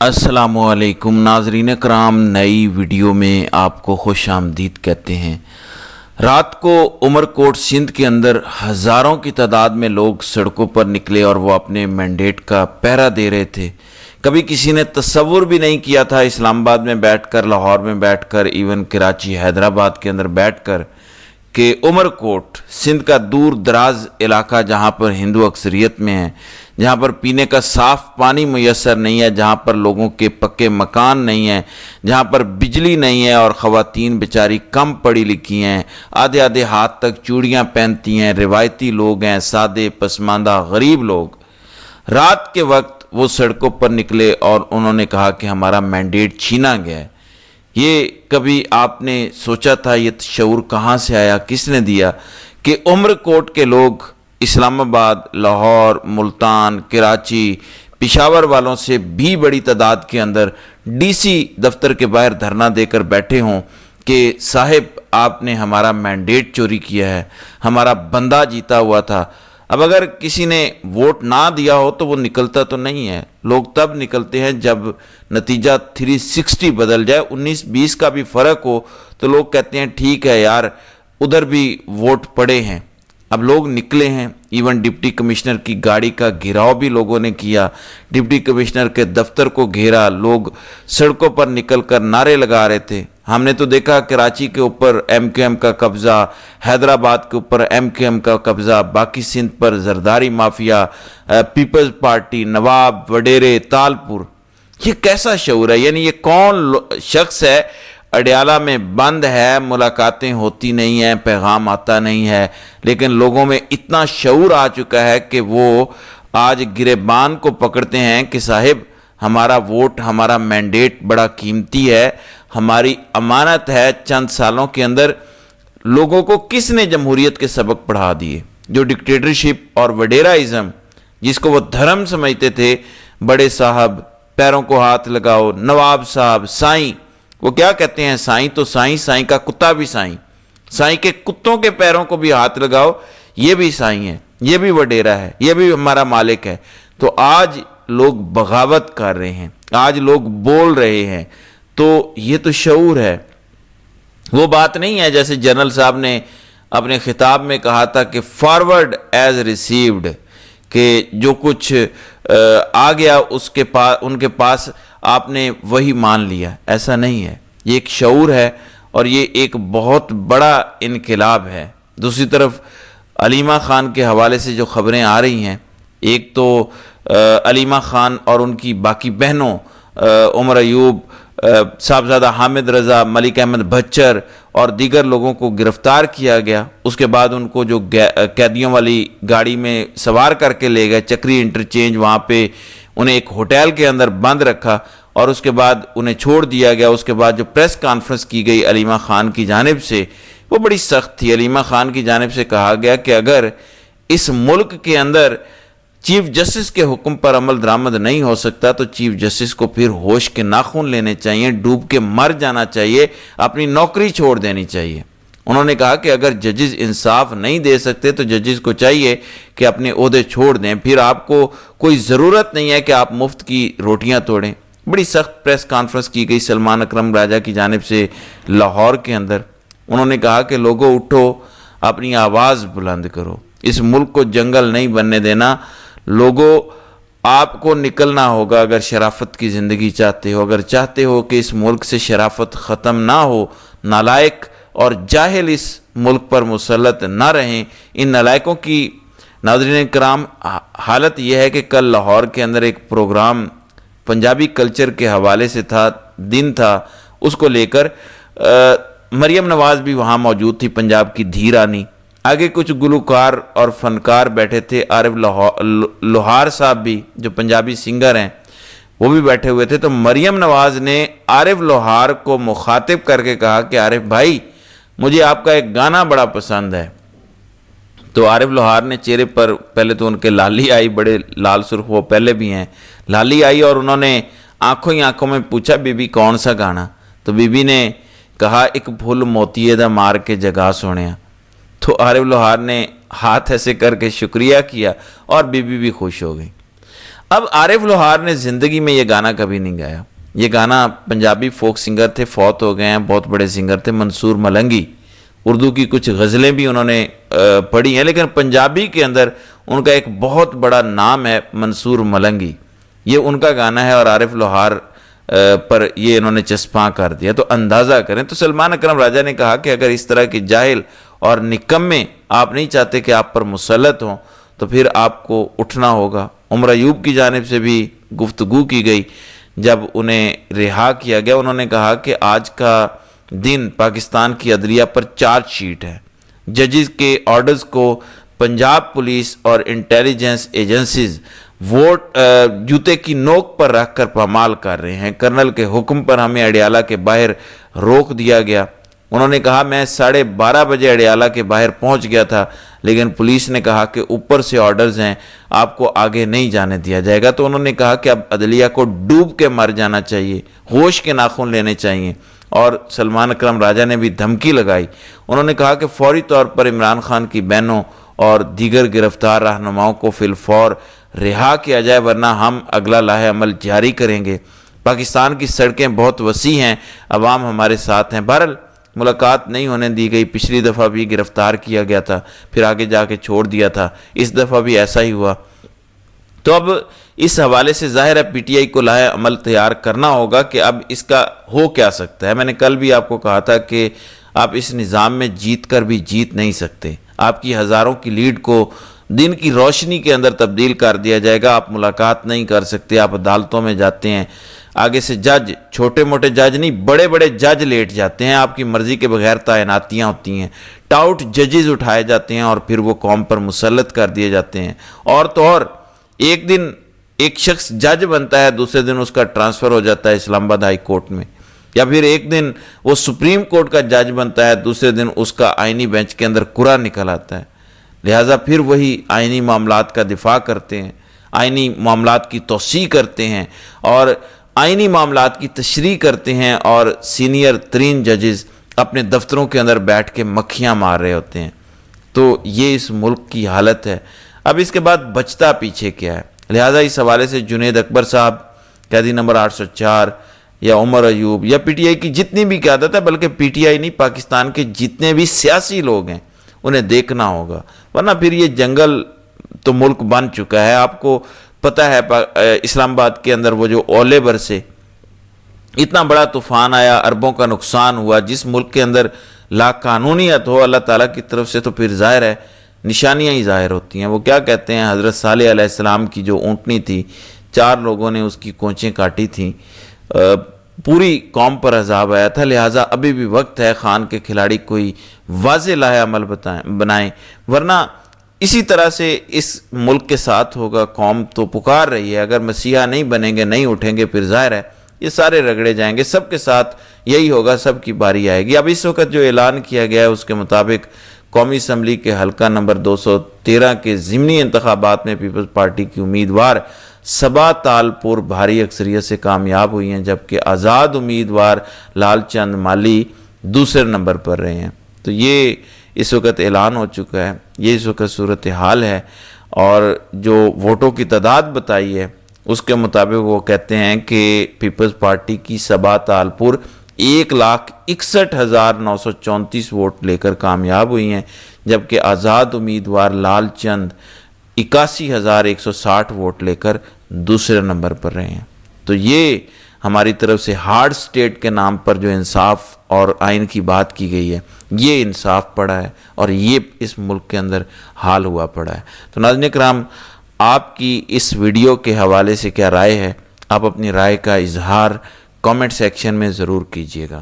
السلام علیکم ناظرین کرام، نئی ویڈیو میں آپ کو خوش آمدید کہتے ہیں۔ رات کو عمر کوٹ سندھ کے اندر ہزاروں کی تعداد میں لوگ سڑکوں پر نکلے اور وہ اپنے مینڈیٹ کا پہرا دے رہے تھے۔ کبھی کسی نے تصور بھی نہیں کیا تھا اسلام آباد میں بیٹھ کر، لاہور میں بیٹھ کر، ایون کراچی، حیدرآباد کے اندر بیٹھ کر کہ عمر کوٹ سندھ کا دور دراز علاقہ جہاں پر ہندو اکثریت میں ہے، جہاں پر پینے کا صاف پانی میسر نہیں ہے، جہاں پر لوگوں کے پکے مکان نہیں ہیں، جہاں پر بجلی نہیں ہے اور خواتین بیچاری کم پڑھی لکھی ہیں، آدھے آدھے ہاتھ تک چوڑیاں پہنتی ہیں، روایتی لوگ ہیں، سادے پسماندہ غریب لوگ۔ رات کے وقت وہ سڑکوں پر نکلے اور انہوں نے کہا کہ ہمارا مینڈیٹ چھینا گیا ہے۔ یہ کبھی آپ نے سوچا تھا؟ یہ شعور کہاں سے آیا؟ کس نے دیا کہ عمر کوٹ کے لوگ اسلام آباد، لاہور، ملتان، کراچی، پشاور والوں سے بھی بڑی تعداد کے اندر ڈی سی دفتر کے باہر دھرنا دے کر بیٹھے ہوں کہ صاحب آپ نے ہمارا مینڈیٹ چوری کیا ہے، ہمارا بندہ جیتا ہوا تھا۔ اب اگر کسی نے ووٹ نہ دیا ہو تو وہ نکلتا تو نہیں ہے۔ لوگ تب نکلتے ہیں جب نتیجہ 360 بدل جائے، 19-20 کا بھی فرق ہو تو لوگ کہتے ہیں ٹھیک ہے یار، ادھر بھی ووٹ پڑے ہیں۔ اب لوگ نکلے ہیں، ایون ڈپٹی کمشنر کی گاڑی کا گھیراؤ بھی لوگوں نے کیا، ڈپٹی کمشنر کے دفتر کو گھیرا، لوگ سڑکوں پر نکل کر نعرے لگا رہے تھے۔ ہم نے تو دیکھا کراچی کے اوپر ایم کیو ایم کا قبضہ، حیدرآباد کے اوپر ایم کیو ایم کا قبضہ، باقی سندھ پر زرداری مافیا، پیپلز پارٹی، نواب، وڈیرے، تالپور۔ یہ کیسا شعور ہے؟ یعنی یہ کون شخص ہے؟ اڈیالہ میں بند ہے، ملاقاتیں ہوتی نہیں ہیں، پیغام آتا نہیں ہے، لیکن لوگوں میں اتنا شعور آ چکا ہے کہ وہ آج گریبان کو پکڑتے ہیں کہ صاحب ہمارا ووٹ، ہمارا مینڈیٹ بڑا قیمتی ہے، ہماری امانت ہے۔ چند سالوں کے اندر لوگوں کو کس نے جمہوریت کے سبق پڑھا دیے؟ جو ڈکٹیٹرشپ اور وڈیرائزم جس کو وہ دھرم سمجھتے تھے، بڑے صاحب پیروں کو ہاتھ لگاؤ، نواب صاحب، سائیں، وہ کیا کہتے ہیں؟ سائیں تو سائیں، سائیں کا کتا بھی سائیں، سائیں کے کتوں کے پیروں کو بھی ہاتھ لگاؤ، یہ بھی سائیں ہے، یہ بھی وڈیرا ہے، یہ بھی ہمارا مالک ہے۔ تو آج لوگ بغاوت کر رہے ہیں، آج لوگ بول رہے ہیں، تو یہ تو شعور ہے۔ وہ بات نہیں ہے جیسے جنرل صاحب نے اپنے خطاب میں کہا تھا کہ فارورڈ ایز ریسیوڈ، کہ جو کچھ آ گیا اس کے پاس، ان کے پاس آپ نے وہی مان لیا۔ ایسا نہیں ہے، یہ ایک شعور ہے اور یہ ایک بہت بڑا انقلاب ہے۔ دوسری طرف علیمہ خان کے حوالے سے جو خبریں آ رہی ہیں، ایک تو علیمہ خان اور ان کی باقی بہنوں عمر ایوب، صاحبزادہ حامد رضا، ملک احمد بھچر اور دیگر لوگوں کو گرفتار کیا گیا۔ اس کے بعد ان کو جو قیدیوں والی گاڑی میں سوار کر کے لے گئے چکری انٹرچینج، وہاں پہ انہیں ایک ہوٹل کے اندر بند رکھا اور اس کے بعد انہیں چھوڑ دیا گیا۔ اس کے بعد جو پریس کانفرنس کی گئی علیمہ خان کی جانب سے، وہ بڑی سخت تھی۔ علیمہ خان کی جانب سے کہا گیا کہ اگر اس ملک کے اندر چیف جسٹس کے حکم پر عمل درآمد نہیں ہو سکتا تو چیف جسٹس کو پھر ہوش کے ناخن لینے چاہیے، ڈوب کے مر جانا چاہیے، اپنی نوکری چھوڑ دینی چاہیے۔ انہوں نے کہا کہ اگر ججز انصاف نہیں دے سکتے تو ججز کو چاہیے کہ اپنے عہدے چھوڑ دیں، پھر آپ کو کوئی ضرورت نہیں ہے کہ آپ مفت کی روٹیاں توڑیں۔ بڑی سخت پریس کانفرنس کی گئی سلمان اکرم راجہ کی جانب سے لاہور کے اندر۔ انہوں نے کہا کہ لوگوں اٹھو، اپنی آواز بلند کرو، اس ملک کو جنگل نہیں بننے دینا۔ لوگوں آپ کو نکلنا ہوگا اگر شرافت کی زندگی چاہتے ہو، اگر چاہتے ہو کہ اس ملک سے شرافت ختم نہ ہو، نالائق اور جاہل اس ملک پر مسلط نہ رہیں۔ ان نالائقوں کی، ناظرین کرام، حالت یہ ہے کہ کل لاہور کے اندر ایک پروگرام پنجابی کلچر کے حوالے سے تھا، دن تھا، اس کو لے کر مریم نواز بھی وہاں موجود تھی، پنجاب کی دھی رانی۔ آگے کچھ گلوکار اور فنکار بیٹھے تھے، عارف لوہار صاحب بھی جو پنجابی سنگر ہیں وہ بھی بیٹھے ہوئے تھے۔ تو مریم نواز نے عارف لوہار کو مخاطب کر کے کہا کہ عارف بھائی، مجھے آپ کا ایک گانا بڑا پسند ہے۔ تو عارف لوہار نے چہرے پر پہلے تو ان کے لالی آئی، بڑے لال سرخ وہ پہلے بھی ہیں، لالی آئی اور انہوں نے آنکھوں ہی آنکھوں میں پوچھا بی بی کون سا گانا؟ تو بی بی نے کہا ایک پھول موتیے دا مار کے جگا سونیا۔ تو عارف لوہار نے ہاتھ ایسے کر کے شکریہ کیا اور بی بی بھی خوش ہو گئی۔ اب عارف لوہار نے زندگی میں یہ گانا کبھی نہیں گایا. یہ گانا پنجابی فوک سنگر تھے, فوت ہو گئے ہیں, بہت بڑے سنگر تھے, منصور ملنگی. اردو کی کچھ غزلیں بھی انہوں نے پڑھی ہیں, لیکن پنجابی کے اندر ان کا ایک بہت بڑا نام ہے منصور ملنگی. یہ ان کا گانا ہے اور عارف لوہار پر یہ انہوں نے چسپاں کر دیا. تو اندازہ کریں. تو سلمان اکرم راجہ نے کہا کہ اگر اس طرح کے جاہل اور نکمے آپ نہیں چاہتے کہ آپ پر مسلط ہوں تو پھر آپ کو اٹھنا ہوگا. عمر ایوب کی جانب سے بھی گفتگو کی گئی جب انہیں رہا کیا گیا. انہوں نے کہا کہ آج کا دن پاکستان کی عدلیہ پر چارج شیٹ ہے. ججز کے آرڈرز کو پنجاب پولیس اور انٹیلیجنس ایجنسیز ووٹ جوتے کی نوک پر رکھ کر پامال کر رہے ہیں. کرنل کے حکم پر ہمیں اڈیالہ کے باہر روک دیا گیا. انہوں نے کہا میں 12:30 بجے اڈیالہ کے باہر پہنچ گیا تھا, لیکن پولیس نے کہا کہ اوپر سے آرڈرز ہیں, آپ کو آگے نہیں جانے دیا جائے گا. تو انہوں نے کہا کہ اب عدلیہ کو ڈوب کے مر جانا چاہیے, ہوش کے ناخن لینے چاہیے. اور سلمان اکرم راجہ نے بھی دھمکی لگائی. انہوں نے کہا کہ فوری طور پر عمران خان کی بہنوں اور دیگر گرفتار رہنماؤں کو فی الفور رہا کیا جائے, ورنہ ہم اگلا لاہے عمل جاری کریں گے. پاکستان کی سڑکیں بہت وسیع ہیں, عوام ہمارے ساتھ ہیں. بہرحال ملاقات نہیں ہونے دی گئی. پچھلی دفعہ بھی گرفتار کیا گیا تھا, پھر آگے جا کے چھوڑ دیا تھا. اس دفعہ بھی ایسا ہی ہوا. تو اب اس حوالے سے ظاہر ہے پی ٹی آئی کو لاہے عمل تیار کرنا ہوگا کہ اب اس کا ہو کیا سکتا ہے. میں نے کل بھی آپ کو کہا تھا کہ آپ اس نظام میں جیت کر بھی جیت نہیں سکتے. آپ کی ہزاروں کی لیڈ کو دن کی روشنی کے اندر تبدیل کر دیا جائے گا. آپ ملاقات نہیں کر سکتے. آپ عدالتوں میں جاتے ہیں, آگے سے جج, چھوٹے موٹے جج نہیں, بڑے بڑے جج لیٹ جاتے ہیں. آپ کی مرضی کے بغیر تعیناتیاں ہوتی ہیں. ٹاؤٹ ججز اٹھائے جاتے ہیں اور پھر وہ قوم پر مسلط کر دیے جاتے ہیں. اور تو اور ایک دن ایک شخص جج بنتا ہے, دوسرے دن اس کا ٹرانسفر ہو جاتا ہے اسلام آباد ہائی کورٹ میں, یا پھر ایک دن وہ سپریم کورٹ کا جج بنتا ہے, دوسرے دن اس کا آئینی بینچ کے اندر قرعہ نکل آتا ہے. لہٰذا پھر وہی آئینی معاملات کا دفاع کرتے ہیں, آئینی معاملات کی توسیع کرتے ہیں اور آئینی معاملات کی تشریح کرتے ہیں, اور سینئر ترین ججز اپنے دفتروں کے اندر بیٹھ کے مکھیاں مار رہے ہوتے ہیں. تو یہ اس ملک کی حالت ہے. اب اس کے بعد بچتا پیچھے کیا ہے؟ لہٰذا اس حوالے سے جنید اکبر صاحب, قیدی نمبر 804, یا عمر ایوب, یا پی ٹی آئی کی جتنی بھی قیادت ہے, بلکہ پی ٹی آئی نہیں, پاکستان کے جتنے بھی سیاسی لوگ ہیں انہیں دیکھنا ہوگا, ورنہ پھر یہ جنگل تو ملک بن چکا ہے. آپ کو پتہ ہے اسلام آباد کے اندر وہ جو اولے برسے, اتنا بڑا طوفان آیا, اربوں کا نقصان ہوا. جس ملک کے اندر لا قانونیت ہو اللہ تعالیٰ کی طرف سے, تو پھر ظاہر ہے نشانیاں ہی ظاہر ہوتی ہیں. وہ کیا کہتے ہیں, حضرت صالح علیہ السلام کی جو اونٹنی تھی, 4 لوگوں نے اس کی کونچیں کاٹی تھیں, پوری قوم پر عذاب آیا تھا. لہٰذا ابھی بھی وقت ہے خان کے کھلاڑی کوئی واضح لاہے عمل بنائیں, ورنہ اسی طرح سے اس ملک کے ساتھ ہوگا. قوم تو پکار رہی ہے, اگر مسیحا نہیں بنیں گے, نہیں اٹھیں گے, پھر ظاہر ہے یہ سارے رگڑے جائیں گے. سب کے ساتھ یہی ہوگا, سب کی باری آئے گی. اب اس وقت جو اعلان کیا گیا ہے اس کے مطابق قومی اسمبلی کے حلقہ نمبر 213 کے ضمنی انتخابات میں پیپلز پارٹی کی امیدوار صبا تالپور بھاری اکثریت سے کامیاب ہوئی ہیں, جبکہ آزاد امیدوار لال چند مالی دوسرے نمبر پر رہے ہیں. تو یہ اس وقت اعلان ہو چکا ہے, یہ اس وقت صورتحال ہے. اور جو ووٹوں کی تعداد بتائی ہے اس کے مطابق وہ کہتے ہیں کہ پیپلز پارٹی کی صبا تالپور 1,61,934 ووٹ لے کر کامیاب ہوئی ہیں, جبکہ آزاد امیدوار لال چند 81,160 ووٹ لے کر دوسرے نمبر پر رہے ہیں. تو یہ ہماری طرف سے ہارڈ سٹیٹ کے نام پر جو انصاف اور آئین کی بات کی گئی ہے, یہ انصاف پڑا ہے اور یہ اس ملک کے اندر حال ہوا پڑا ہے. تو ناظرین کرام, آپ کی اس ویڈیو کے حوالے سے کیا رائے ہے؟ آپ اپنی رائے کا اظہار کامنٹ سیکشن میں ضرور کیجیے گا.